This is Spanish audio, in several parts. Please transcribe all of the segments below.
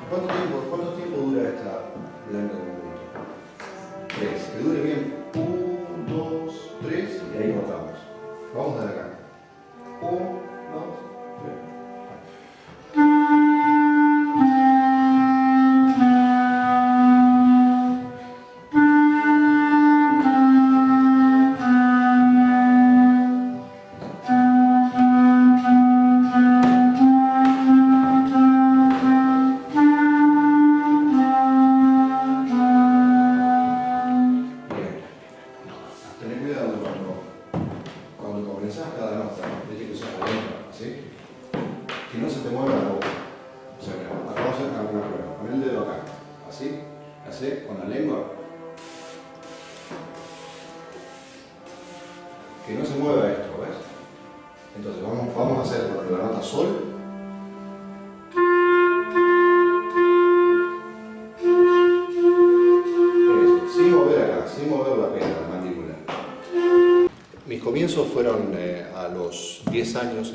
¿Cuánto tiempo dura esta blanca conjunto? 3. Que dure bien. 1, 2, 3 y ahí cortamos. Vamos de acá. 1, 2, 3. Que no se mueva esto, ¿ves? Entonces vamos a hacer con la nota sol. Eso, sin mover acá, sin mover la pena, la mandíbula. Mis comienzos fueron a los 10 años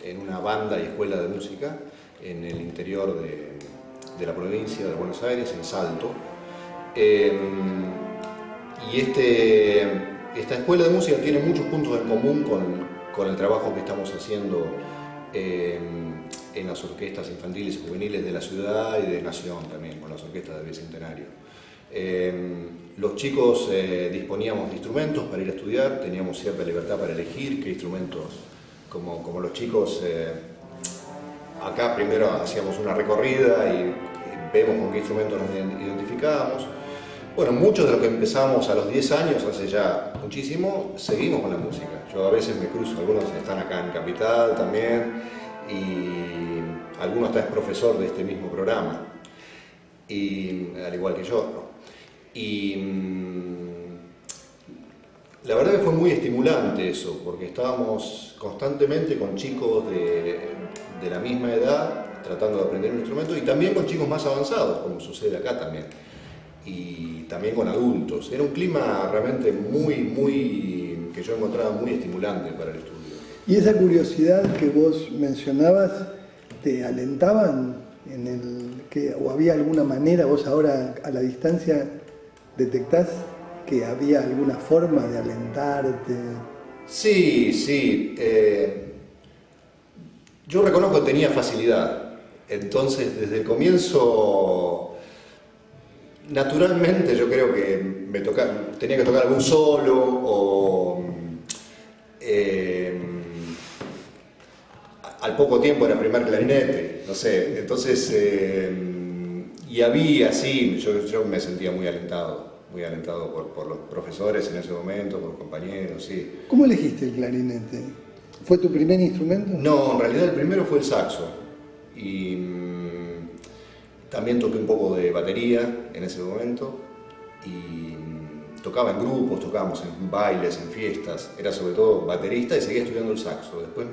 en una banda y escuela de música en el interior de la provincia de Buenos Aires, en Salto. Y esta escuela de música tiene muchos puntos en común con el trabajo que estamos haciendo en las orquestas infantiles y juveniles de la ciudad y de Nación también, con las orquestas del Bicentenario. Los chicos disponíamos de instrumentos para ir a estudiar, teníamos cierta libertad para elegir qué instrumentos, como los chicos, acá primero hacíamos una recorrida y vemos con qué instrumentos nos identificábamos. Bueno, muchos de los que empezamos a los 10 años, hace ya muchísimo, seguimos con la música. Yo a veces me cruzo, algunos están acá en Capital también, y algunos hasta es profesor de este mismo programa, y, al igual que yo, ¿no? Y la verdad que fue muy estimulante eso, porque estábamos constantemente con chicos de la misma edad, tratando de aprender un instrumento, y también con chicos más avanzados, como sucede acá también. Y también con adultos. Era un clima realmente que yo encontraba muy estimulante para el estudio. ¿Y esa curiosidad que vos mencionabas, te alentaban o había alguna manera, vos ahora a la distancia detectás que había alguna forma de alentarte? Sí. Yo reconozco que tenía facilidad. Entonces, desde el comienzo, naturalmente yo creo que tenía que tocar algún solo o al poco tiempo era primer clarinete, no sé, entonces y había, sí, yo me sentía muy alentado por los profesores en ese momento, por los compañeros, sí. ¿Cómo elegiste el clarinete? ¿Fue tu primer instrumento? No, en realidad el primero fue el saxo y también toqué un poco de batería en ese momento y tocaba en grupos, tocábamos en bailes, en fiestas, era sobre todo baterista y seguía estudiando el saxo. Después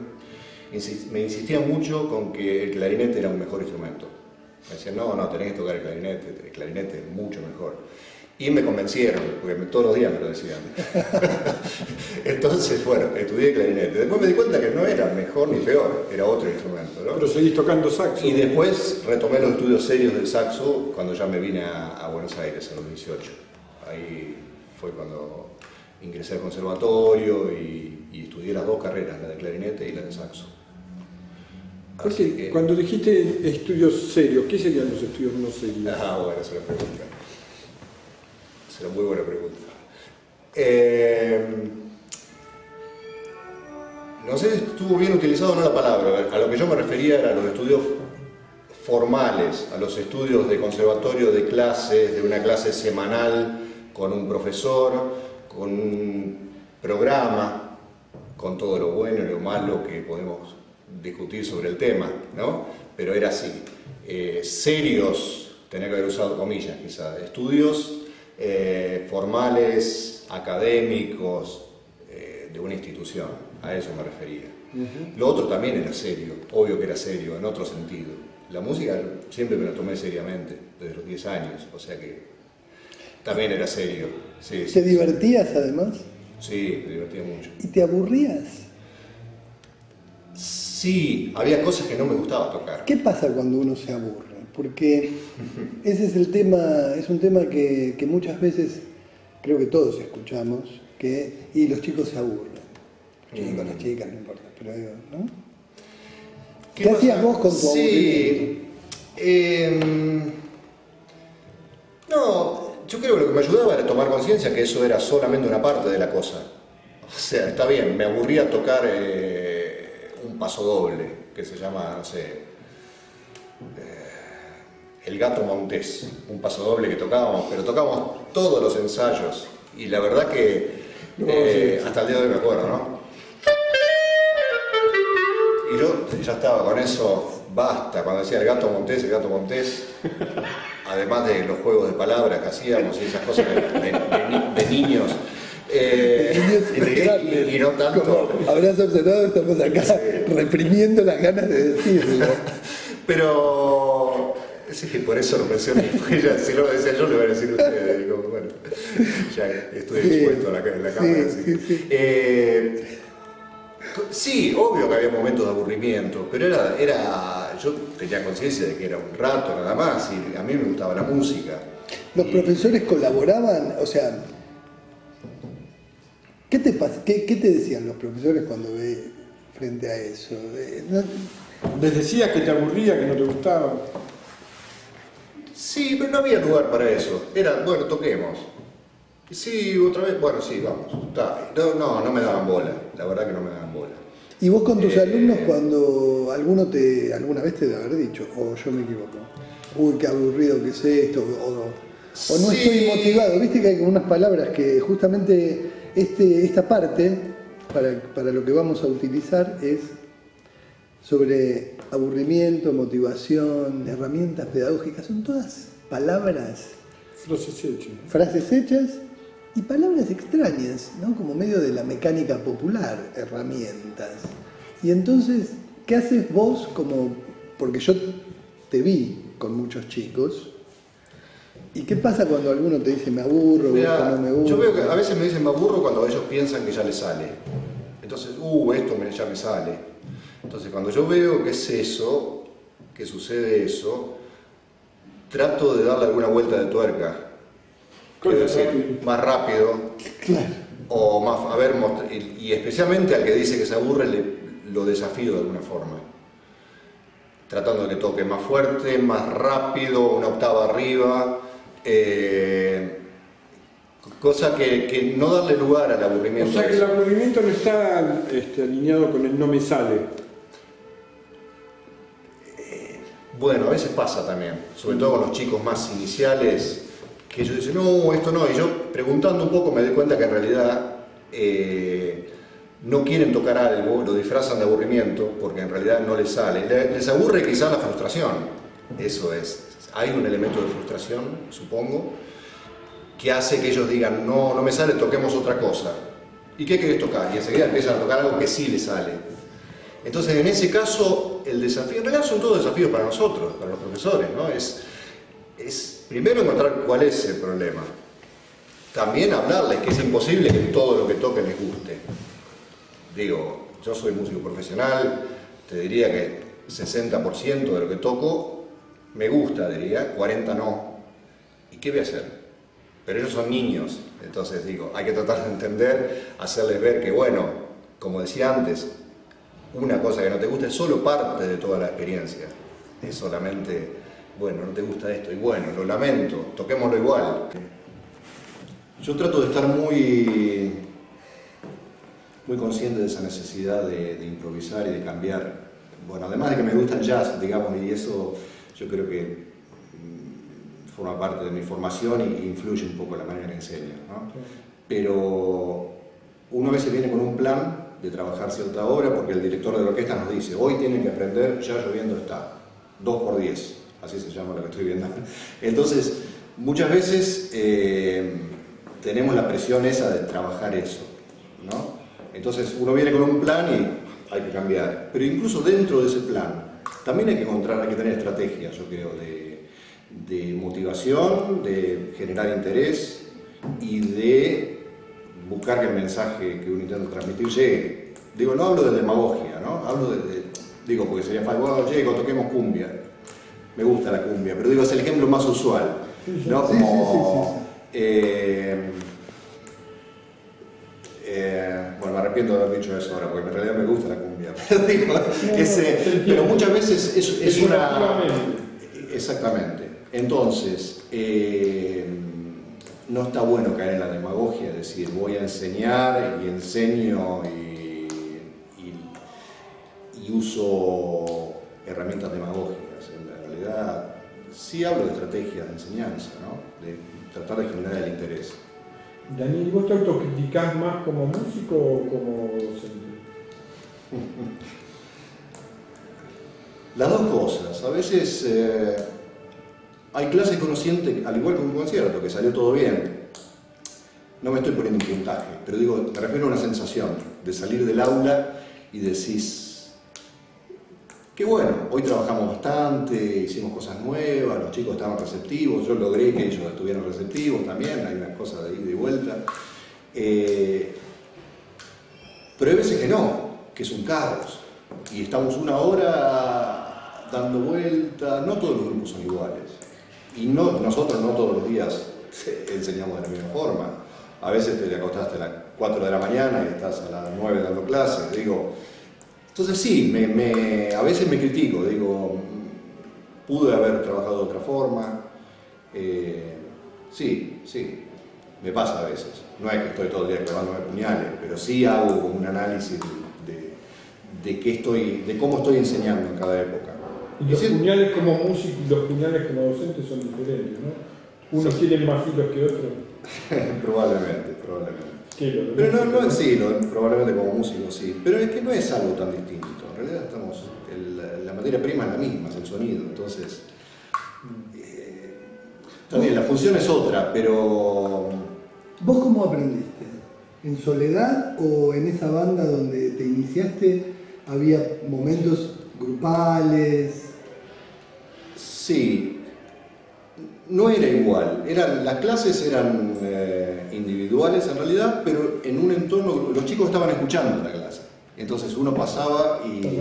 me insistía mucho con que el clarinete era un mejor instrumento. Me decían, no, tenés que tocar el clarinete es mucho mejor. Y me convencieron, porque todos los días me lo decían. Entonces, bueno, estudié clarinete. Después me di cuenta que no era mejor ni peor, era otro instrumento, ¿no? Pero seguís tocando saxo. Y después retomé los estudios serios del saxo cuando ya me vine a Buenos Aires a los 18. Ahí fue cuando ingresé al conservatorio y estudié las dos carreras, la de clarinete y la de saxo. Porque cuando dijiste estudios serios, ¿qué serían los estudios no serios? Bueno, esa es la pregunta. Es una muy buena pregunta. No sé si estuvo bien utilizado o no la palabra. A lo que yo me refería era a los estudios formales, a los estudios de conservatorio, de clases, de una clase semanal con un profesor, con un programa, con todo lo bueno y lo malo que podemos discutir sobre el tema, ¿no? Pero era así. Serios, tenía que haber usado comillas quizás, estudios formales, académicos, de una institución, a eso me refería. Lo otro también era serio, obvio que era serio, en otro sentido. La música siempre me la tomé seriamente, desde los 10 años, o sea que también era serio. Sí, ¿Te divertías además? Sí, me divertía mucho. ¿Y te aburrías? Sí. Sí, había cosas que no me gustaba tocar. ¿Qué pasa cuando uno se aburre? Porque ese es el tema, es un tema que muchas veces creo que todos escuchamos, y los chicos se aburren. Chicos, las chicas, no importa, pero digo, ¿no? ¿Qué hacías vos con tu aburrimiento? No, yo creo que lo que me ayudaba era tomar conciencia que eso era solamente una parte de la cosa. O sea, está bien, me aburría tocar un pasodoble, que se llama, no sé, El Gato Montés, un pasodoble que tocábamos, pero tocábamos todos los ensayos, y la verdad que hasta el día de hoy me acuerdo, ¿no? Y yo ya estaba con eso, basta, cuando decía el gato Montés, además de los juegos de palabras que hacíamos y esas cosas de niños. Y no tanto. Como habrás observado, estamos acá reprimiendo las ganas de decirlo. Pero sí, por eso lo mencioné, porque ya, si no lo decía yo, le voy a decir a ustedes. Digo, bueno, ya estoy expuesto en la cámara. Sí, obvio que había momentos de aburrimiento, pero yo tenía conciencia de que era un rato nada más y a mí me gustaba la música. ¿Los profesores colaboraban? O sea, ¿qué te decían los profesores cuando frente a eso? ¿Les decías que te aburría, que no te gustaba? Sí, pero no había lugar para eso. Era, bueno, toquemos. Sí, otra vez, bueno, sí, vamos. No me daban bola, la verdad que no me daban bola. ¿Y vos con tus alumnos, cuando alguna vez te debe haber dicho, o yo me equivoco, uy, qué aburrido que es esto, o no estoy motivado? Viste que hay unas palabras que justamente esta parte, para lo que vamos a utilizar, es sobre aburrimiento, motivación, herramientas pedagógicas, son todas palabras, frases hechas y palabras extrañas, ¿no? Como medio de la mecánica popular, herramientas. Y entonces, ¿qué haces vos porque yo te vi con muchos chicos? ¿Y qué pasa cuando alguno te dice me aburro, Mirá, no me gusta? yo veo que a veces me dicen me aburro cuando ellos piensan que ya les sale. Entonces, esto ya me sale. Entonces, cuando yo veo que es eso, que sucede eso, trato de darle alguna vuelta de tuerca. Quiero decir, más rápido, claro. O más, y especialmente al que dice que se aburre, lo desafío de alguna forma. Tratando de que toque más fuerte, más rápido, una octava arriba, cosa que no darle lugar al aburrimiento. O sea que el aburrimiento no está alineado con el no me sale. Bueno, a veces pasa también, sobre todo con los chicos más iniciales, que ellos dicen, no, esto no, y yo preguntando un poco me doy cuenta que en realidad no quieren tocar algo, lo disfrazan de aburrimiento porque en realidad no les sale. Les aburre quizás la frustración, eso es. Hay un elemento de frustración, supongo, que hace que ellos digan, no me sale, toquemos otra cosa. ¿Y qué querés tocar? Y enseguida empiezan a tocar algo que sí les sale. Entonces, en ese caso, el desafío, en realidad son todos desafíos para nosotros, para los profesores, ¿no? Es primero encontrar cuál es el problema. También hablarles que es imposible que todo lo que toquen les guste. Digo, yo soy músico profesional, te diría que 60% de lo que toco me gusta, diría, 40% no. ¿Y qué voy a hacer? Pero ellos son niños, entonces digo, hay que tratar de entender, hacerles ver que, bueno, como decía antes, una cosa que no te gusta es solo parte de toda la experiencia. Es solamente, bueno, no te gusta esto, y bueno, lo lamento, toquémoslo igual. Yo trato de estar muy consciente de esa necesidad de improvisar y de cambiar. Bueno, además de que me gusta el jazz, digamos, y eso yo creo que forma parte de mi formación y influye un poco en la manera que enseño, ¿no? Pero uno a veces viene con un plan de trabajar cierta obra porque el director de la orquesta nos dice, hoy tienen que aprender Ya lloviendo está, 2x10, así se llama lo que estoy viendo. Entonces, muchas veces tenemos la presión esa de trabajar eso, ¿no? Entonces uno viene con un plan y hay que cambiar, pero incluso dentro de ese plan también hay que tener estrategias, yo creo, de motivación, de generar interés y de buscar que el mensaje que uno intenta transmitir llegue. Digo, no hablo de demagogia, ¿no? Hablo Digo, porque sería fácil, bueno, chicos, toquemos cumbia. Me gusta la cumbia, pero digo, es el ejemplo más usual, ¿no? Como, bueno, me arrepiento de haber dicho eso ahora, porque en realidad me gusta la cumbia, pero, digo, pero muchas veces es una... Exactamente. Entonces, no está bueno caer en la demagogia, es decir, voy a enseñar y enseño y uso herramientas demagógicas. En realidad, sí hablo de estrategias de enseñanza, ¿no? De tratar de generar el interés. Daniel, ¿vos te autocriticás más como músico o como docente? Las dos cosas. A veces hay clases que uno siente, al igual que un concierto, que salió todo bien. No me estoy poniendo un puntaje, pero digo, me refiero a una sensación de salir del aula y decís, qué bueno, hoy trabajamos bastante, hicimos cosas nuevas, los chicos estaban receptivos, yo logré que ellos estuvieran receptivos también, hay unas cosas de ida y vuelta. Pero hay veces que no, que es un caos. Y estamos una hora dando vueltas, no todos los grupos son iguales. Y nosotros no todos los días enseñamos de la misma forma. A veces te acostaste a las 4 de la mañana y estás a las 9 dando clases, digo. Entonces sí, a veces me critico, digo, pude haber trabajado de otra forma. Sí, me pasa a veces. No es que estoy todo el día clavándome puñales, pero sí hago un análisis de cómo estoy enseñando en cada época. Y los puñales como músico y los puñales como docente son diferentes, ¿no? Unos tienen más filos que otros. Probablemente. Pero no en sí, probablemente como músico sí. Pero es que no es algo tan distinto. En realidad la materia prima es la misma, es el sonido. Entonces, también la función es otra, pero... ¿Vos cómo aprendiste? ¿En soledad o en esa banda donde te iniciaste había momentos grupales? Sí, no era igual. Las clases eran individuales en realidad, pero en un entorno, los chicos estaban escuchando la clase. Entonces uno pasaba y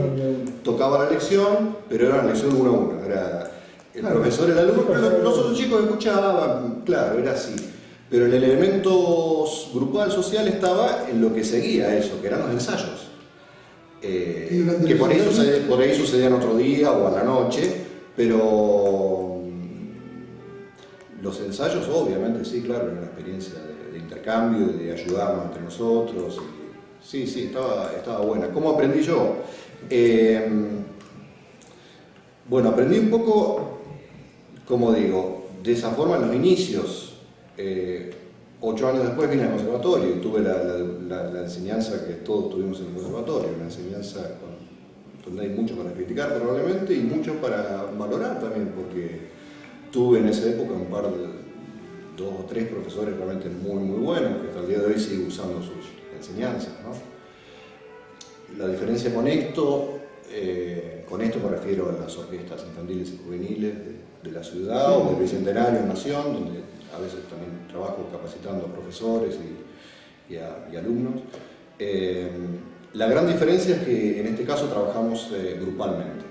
tocaba la lección, pero era una lección uno a uno. El profesor, el alumno, pero los otros chicos escuchaban, claro, era así. Pero el elemento grupal social estaba en lo que seguía eso, que eran los ensayos. Que por ahí sucedían otro día o a la noche, pero los ensayos obviamente sí, claro, era una experiencia de intercambio y de ayudarnos entre nosotros. Sí, estaba buena. ¿Cómo aprendí yo? Bueno, aprendí un poco, como digo, de esa forma en los inicios. 8 años después vine al conservatorio y tuve la enseñanza que todos tuvimos en el conservatorio, una enseñanza donde hay mucho para criticar probablemente y mucho para valorar también, porque tuve en esa época un par de 2 o 3 profesores realmente muy buenos que hasta el día de hoy sigo usando sus enseñanzas, ¿no? La diferencia con esto me refiero a las orquestas infantiles y juveniles de la ciudad o del Bicentenario en Nación, donde a veces también trabajo capacitando a profesores y alumnos. La gran diferencia es que en este caso trabajamos grupalmente.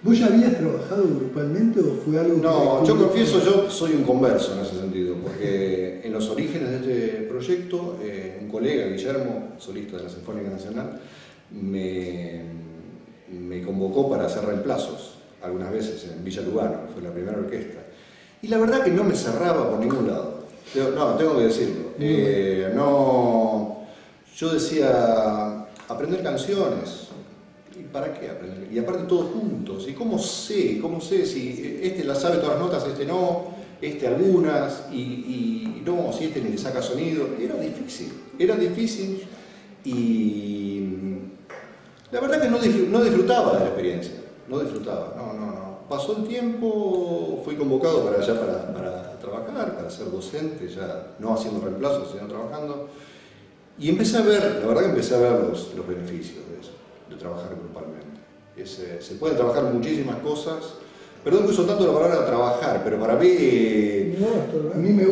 ¿Vos ya habías trabajado grupalmente o fue algo que... No, yo confieso, yo soy un converso en ese sentido, porque en los orígenes de este proyecto, un colega, Guillermo, solista de la Sinfónica Nacional, me convocó para hacer reemplazos algunas veces en Villa Lugano, que fue la primera orquesta. Y la verdad que no me cerraba por ningún lado. No, tengo que decirlo. Yo decía, aprender canciones. ¿Y para qué aprender? Y aparte todos juntos. ¿Y cómo sé si este la sabe todas las notas, este no, este algunas, y no, si este ni le saca sonido? Era difícil y la verdad que no disfrutaba de la experiencia. No. Pasó el tiempo, fui convocado para trabajar, para ser docente, ya no haciendo reemplazos, sino trabajando. Y empecé a ver los beneficios de eso, de trabajar grupalmente. Se pueden trabajar muchísimas cosas. Perdón que uso tanto la palabra trabajar, pero para mí,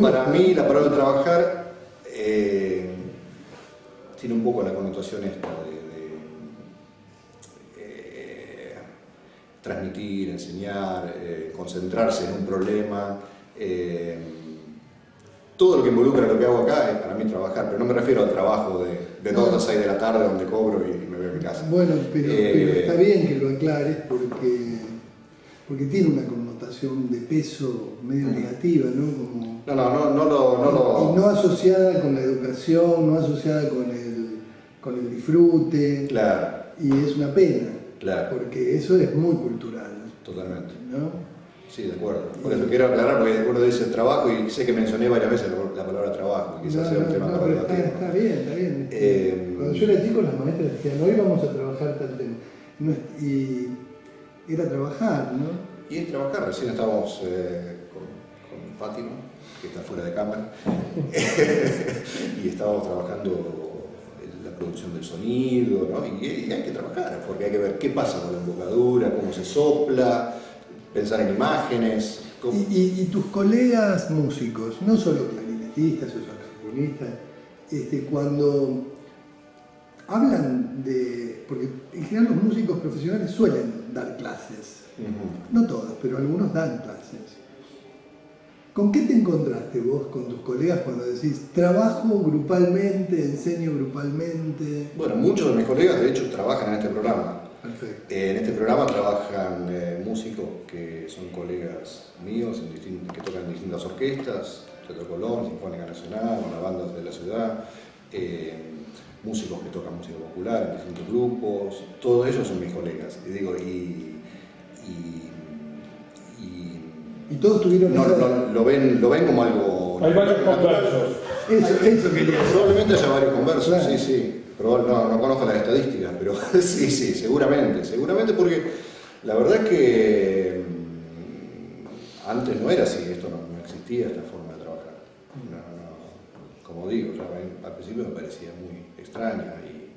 para mí la palabra trabajar tiene un poco la connotación esta transmitir, enseñar, concentrarse en un problema. Todo lo que involucra lo que hago acá es para mí trabajar, pero no me refiero al trabajo de 2 a 6 de la tarde donde cobro y me voy a mi casa. Bueno, pero está bien que lo aclares porque tiene una connotación de peso medio negativa, ¿no? Como, No. Y no asociada con la educación, no asociada con el disfrute. Claro. Y es una pena, Claro. porque eso es muy cultural. Totalmente. ¿No? Sí, de acuerdo. Por eso quiero aclarar, porque uno dice trabajo y sé que mencioné varias veces la palabra trabajo, quizás sea un tema para pero debatir. está bien. Cuando yo era chico, las maestras decían, hoy vamos a trabajar tal tema. Y era trabajar, ¿no? Y es trabajar, recién estábamos con Fátima, que está fuera de cámara, y estábamos trabajando en la producción del sonido, ¿no? Y hay que trabajar, porque hay que ver qué pasa con la embocadura, cómo se sopla, pensar en imágenes. Y tus colegas músicos, no solo clarinetistas o saxofonistas, cuando hablan de... Porque en general los músicos profesionales suelen dar clases. No todos, pero algunos dan clases. ¿Con qué te encontraste vos con tus colegas cuando decís trabajo grupalmente, enseño grupalmente? Bueno, muchos de mis colegas de hecho trabajan en este programa. Perfecto. En este programa trabajan músicos que son colegas míos, que tocan en distintas orquestas, Teatro Colón, Sinfónica Nacional, una banda de la ciudad, músicos que tocan música popular en distintos grupos, todos ellos son mis colegas. Y digo, Y todos tuvieron... lo ven como algo... Hay varios conversos. Eso quería decir. Probablemente haya varios conversos, Claro. sí. Pero no conozco las estadísticas, pero sí, seguramente porque la verdad es que antes no era así, esto no existía esta forma de trabajar. Como digo, al principio me parecía muy extraña y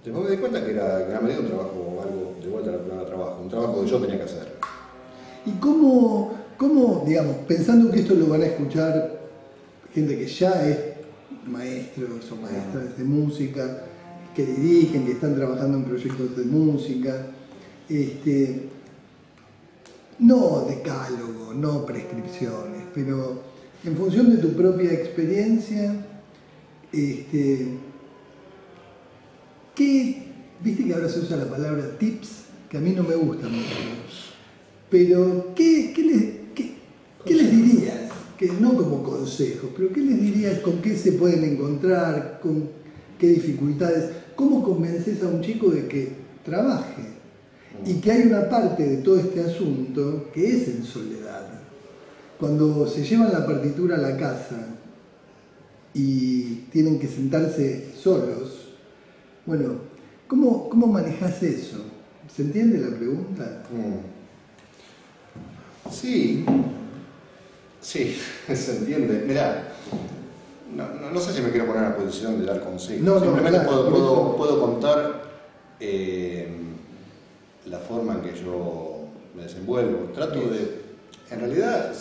después me di cuenta que era en gran medida un trabajo, algo de vuelta a la palabra trabajo, un trabajo que yo tenía que hacer. ¿Y cómo, digamos, pensando que esto lo van a escuchar gente que ya es maestros o maestras de música, que dirigen, que están trabajando en proyectos de música, no decálogo, no prescripciones, pero en función de tu propia experiencia, viste que ahora se usa la palabra tips, que a mí no me gusta mucho, pero ¿qué les dirías? Que no como consejos, pero ¿qué les dirías? ¿Con qué se pueden encontrar? ¿Con qué dificultades? ¿Cómo convences a un chico de que trabaje? Y que hay una parte de todo este asunto que es en soledad. Cuando se llevan la partitura a la casa y tienen que sentarse solos, bueno, ¿cómo manejás eso? ¿Se entiende la pregunta? Sí, se entiende. Mirá, no sé si me quiero poner en la posición de dar consejos. No, simplemente claro, puedo contar la forma en que yo me desenvuelvo. En realidad,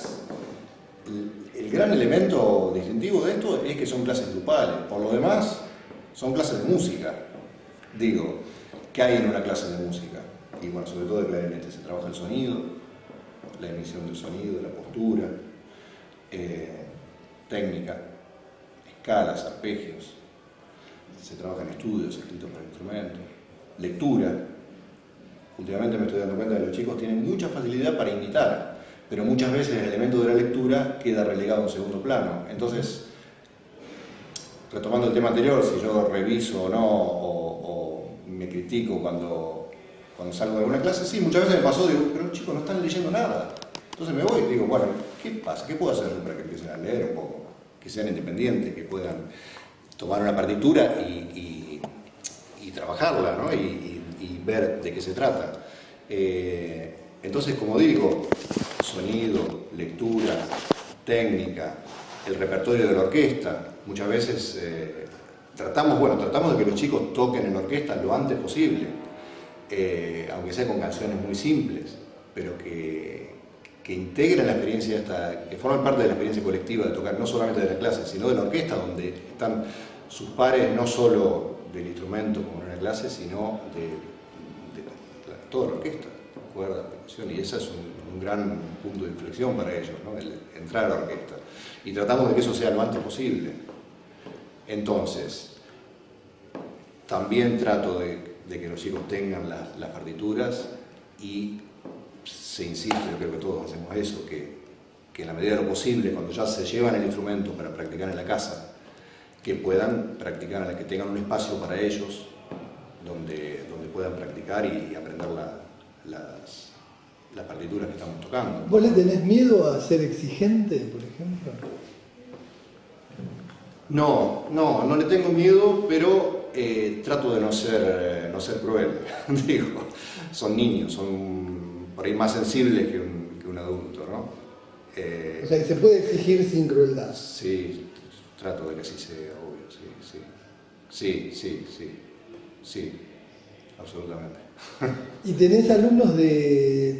el gran elemento distintivo de esto es que son clases grupales. Por lo demás, son clases de música. Digo, ¿qué hay en una clase de música? Y bueno, sobre todo de clarinete, se trabaja el sonido, la emisión del sonido, la postura, técnica, escalas, arpegios, se trabaja en estudios escritos por instrumentos, lectura. Últimamente me estoy dando cuenta que los chicos tienen mucha facilidad para imitar, pero muchas veces el elemento de la lectura queda relegado a un segundo plano. Entonces, retomando el tema anterior, si yo reviso o no, o me critico cuando salgo de alguna clase, sí, muchas veces me pasó, digo, pero los chicos no están leyendo nada. Entonces me voy y digo, bueno, ¿qué pasa? ¿Qué puedo hacer para que empiecen a leer un poco? Que sean independientes, que puedan tomar una partitura y trabajarla, ¿no? Y ver de qué se trata. Entonces, como digo, sonido, lectura, técnica, el repertorio de la orquesta. Muchas veces tratamos de que los chicos toquen en la orquesta lo antes posible, aunque sea con canciones muy simples, pero que integren la experiencia que forman parte de la experiencia colectiva de tocar, no solamente de la clase, sino de la orquesta, donde están sus pares, no solo del instrumento como en una clase, sino de toda la orquesta. cuerdas, percusión, y ese es un gran punto de inflexión para ellos, ¿no? El entrar a la orquesta. Y tratamos de que eso sea lo antes posible. Entonces, también trato de que los chicos tengan las partituras y se insiste, yo creo que todos hacemos eso, que en la medida de lo posible, cuando ya se llevan el instrumento para practicar en la casa, que puedan practicar, que tengan un espacio para ellos donde puedan practicar y aprender las partituras que estamos tocando. ¿Vos le tenés miedo a ser exigente, por ejemplo? No le tengo miedo, pero trato de no ser cruel. Digo, son niños, son por ahí más sensibles que un adulto, ¿no? O sea, que se puede exigir sin crueldad. Sí, trato de que así sea, obvio, sí, absolutamente. ¿Y tenés alumnos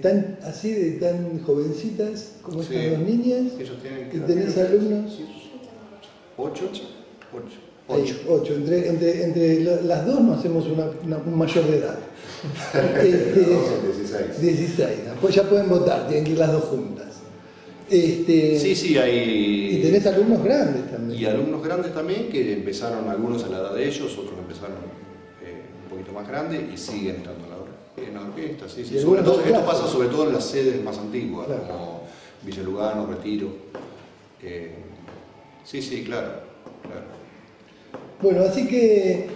tan jovencitas como Sí. estas dos niñas? Ellos tienen ¿Y tenés alumnos? 8. Ahí, 8. Entre las dos no hacemos un mayor de edad. 16. 16. Después ya pueden votar, tienen que ir las dos juntas. Sí, hay... Y tenés alumnos grandes también. Y alumnos grandes también, que empezaron algunos a la edad de ellos, otros empezaron un poquito más grandes y siguen estando en la orquesta. Sí. Y Sobre todo, algunos esto clásicos. pasa sobre todo en las sedes más antiguas, Claro. como Villa Lugano, Retiro. Sí, claro. Bueno, así que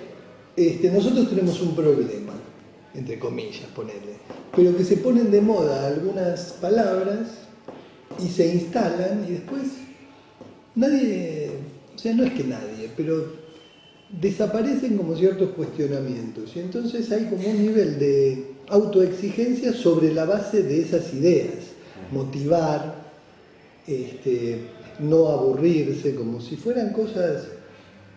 nosotros tenemos un problema, entre comillas, ponele, pero que se ponen de moda algunas palabras y se instalan y después nadie, o sea, no es que nadie, pero desaparecen como ciertos cuestionamientos y entonces hay como un nivel de autoexigencia sobre la base de esas ideas, motivar, no aburrirse, como si fueran cosas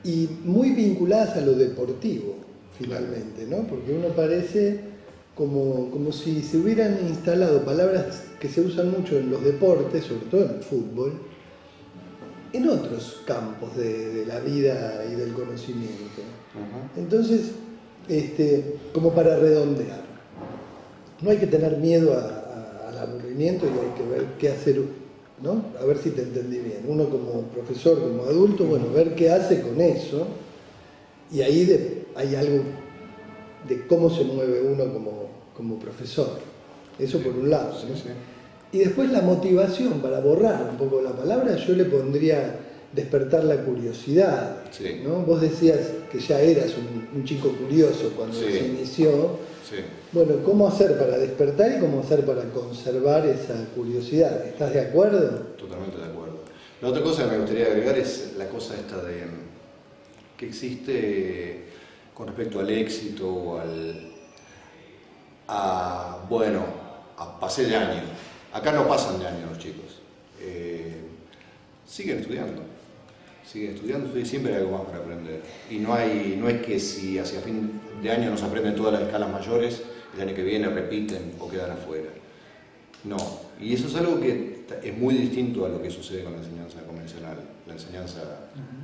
y muy vinculadas a lo deportivo, finalmente, ¿no? Porque uno parece como si se hubieran instalado palabras que se usan mucho en los deportes, sobre todo en el fútbol, en otros campos de la vida y del conocimiento. Entonces, como para redondear, no hay que tener miedo al aburrimiento y hay que ver qué hacer, ¿no? A ver si te entendí bien. Uno como profesor, como adulto, bueno, ver qué hace con eso, y ahí hay algo de cómo se mueve uno como profesor. Eso por un lado, ¿no? Sí. Y después la motivación, para borrar un poco la palabra, yo le pondría despertar la curiosidad, Sí. ¿no? Vos decías que ya eras un chico curioso cuando Sí. se inició. Sí. Bueno, ¿cómo hacer para despertar y cómo hacer para conservar esa curiosidad? ¿Estás de acuerdo? Totalmente de acuerdo. La otra cosa que me gustaría agregar es la cosa esta de que existe con respecto al éxito o a pasé de año. Acá no pasan de año los chicos. Siguen estudiando y siempre hay algo más para aprender. Y no es que si hacia fin de año no se aprenden todas las escalas mayores, el año que viene repiten o quedan afuera. No, y eso es algo que es muy distinto a lo que sucede con la enseñanza convencional, la enseñanza,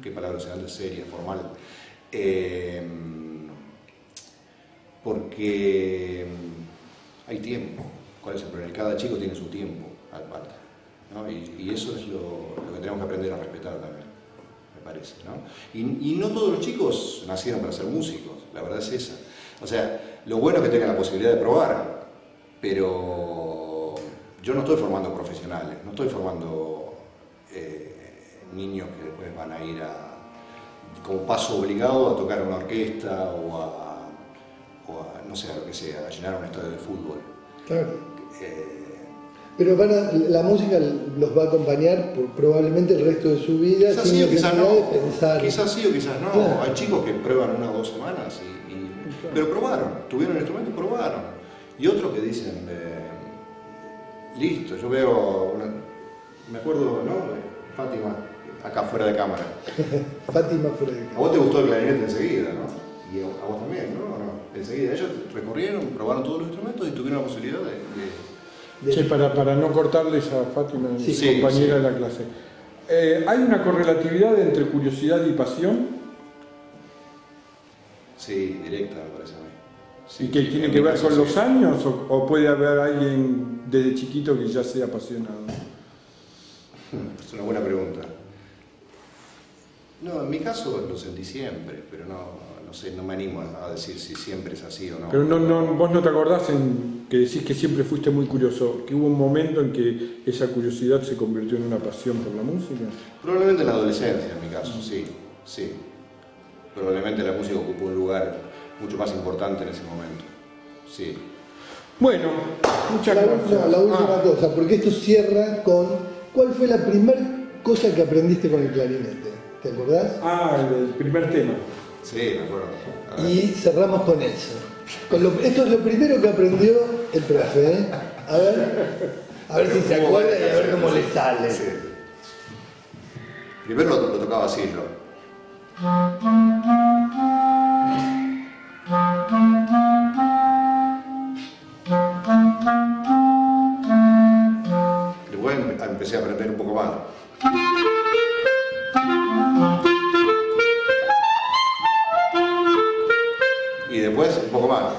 qué palabra se antes, seria, formal. Porque hay tiempo. ¿Cuál es el problema? Cada chico tiene su tiempo aparte, ¿no? Y eso es lo que tenemos que aprender a respetar también, me parece, ¿no? Y no todos los chicos nacieron para ser músicos, la verdad es esa. O sea, lo bueno es que tengan la posibilidad de probar, pero yo no estoy formando profesionales, no estoy formando niños que después van a ir como paso obligado a tocar en una orquesta o a no sé, a lo que sea, a llenar un estadio de fútbol. Claro. Pero la música los va a acompañar probablemente el resto de su vida. Quizás sin sí o quizás necesidad no. de pensar. Quizás sí o quizás no. Claro. Hay chicos que prueban 1 o 2 semanas, Claro. pero probaron, tuvieron el instrumento y probaron. Y otros que dicen, listo, yo veo, me acuerdo, ¿no? Fátima, acá fuera de cámara. Fátima fuera de A casa. vos te gustó el clarinete enseguida, ¿no? Y a vos también, ¿no? ¿O no? Enseguida ellos recorrieron, probaron todos los instrumentos y tuvieron la posibilidad de Che, para no cortarles a Fátima, mi Sí, compañera sí. de la clase. ¿Hay una correlatividad entre curiosidad y pasión? Sí, directa, me parece a mí. Sí, ¿Y que tiene en que mi ver caso, con sí. los años o puede haber alguien desde chiquito que ya sea apasionado? Es una buena pregunta. No, en mi caso lo sentí siempre, pero no sé, no me animo a decir si siempre es así o no. Pero vos no te acordás que decís que siempre fuiste muy curioso, que hubo un momento en que esa curiosidad se convirtió en una pasión por la música. Probablemente en la adolescencia, en mi caso, sí. Probablemente la música ocupó un lugar mucho más importante en ese momento. Sí. Bueno, muchas gracias. La última cosa, porque esto cierra con ¿cuál fue la primera cosa que aprendiste con el clarinete? ¿Te acordás? El primer tema. Sí, me acuerdo. A ver. Y cerramos con eso. Esto es lo primero que aprendió el profe, ¿eh? A ver si se acuerda y a ver cómo le sale. Sí. Primero lo tocaba así yo. Después empecé a aprender un poco más. Y después un poco más.